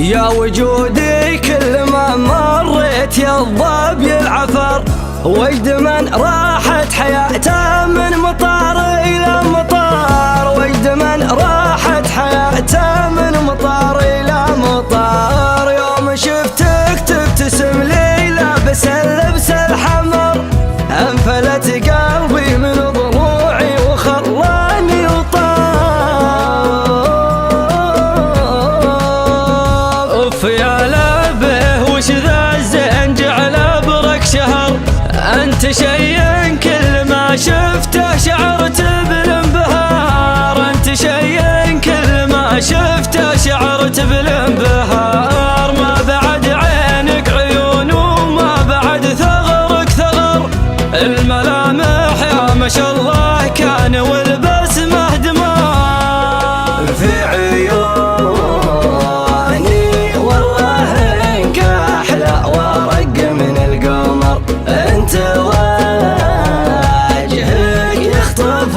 يا وجودي كل ما مريت يا الظبي العفر، وجد من راحت حياته من مطار إلى مطار، وجد من راحت حياته من مطار إلى مطار. يوم شفتك تبتسم لي لابس اللبس الحمر، انفلت قلبي من ضلوعي وخلاني وطار. اف يا لبه وش ذا الزين جعل ابرك شهر، انت شي كل ما شفته شعرت بالانبهار، انت شي كل ما شفته شعرت بالانبهار. ما بعد عينك عيون وما بعد ثغرك ثغر، الملامح يا ما شاء الله كان والبسمه دمار. في عيوني والله انك احلى ورق من القمر، انت وجهك يخطف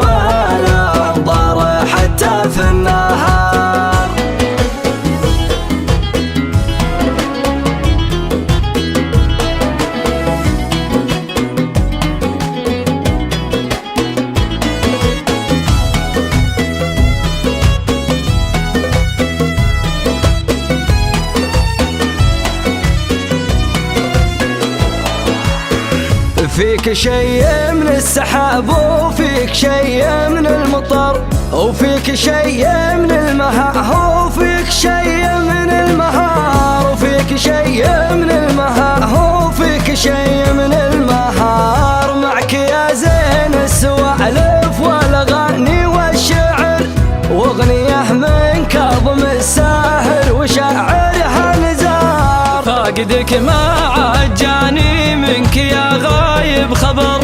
الانظار حتى في النهار. فيك شي من السحاب وفيك شي من المطر، وفيك شي من المها وفيك شي من المهار، وفيك شي من المها وفيك شي من المهار. معك يا زين السوالف والاغاني والشعر، واغنيه من كاظم الساهر وشاعرها نزار. فاقدك ما عجاني منك يا غايب خبر،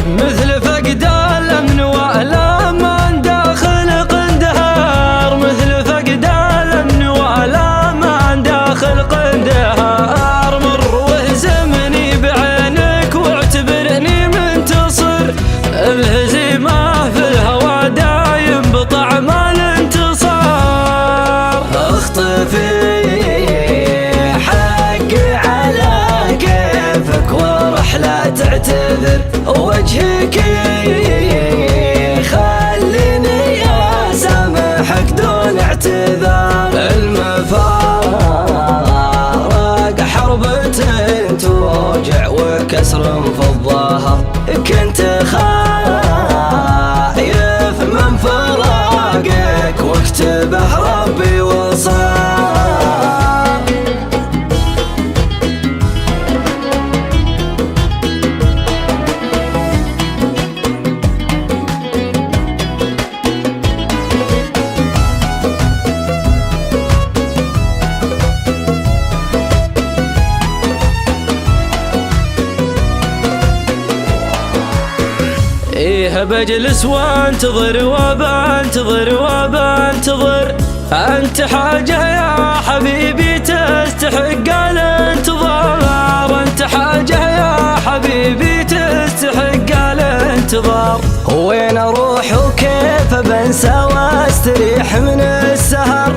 مثل فقد الامن والامان داخل قندهار، مثل فقد الامن والامان داخل قندهار. مر واهزمني بعينك واعتبرني منتصر، الهزيمه في الهوى دايم بطعم الانتصار. اخطفي لا تعتذر وجهك خليني اسامحك دون اعتذار. المفارق حربة توجع وكسر في الظهر، كنت خايف من فراقك واكتبه ربي وصار. إيه بجلس وانتظر وبنتظر وبنتظر، أنت حاجة يا حبيبي تستحق الانتظار، أنت حاجة يا حبيبي تستحق الانتظار. وين أروح وكيف بنسى واستريح من السهر،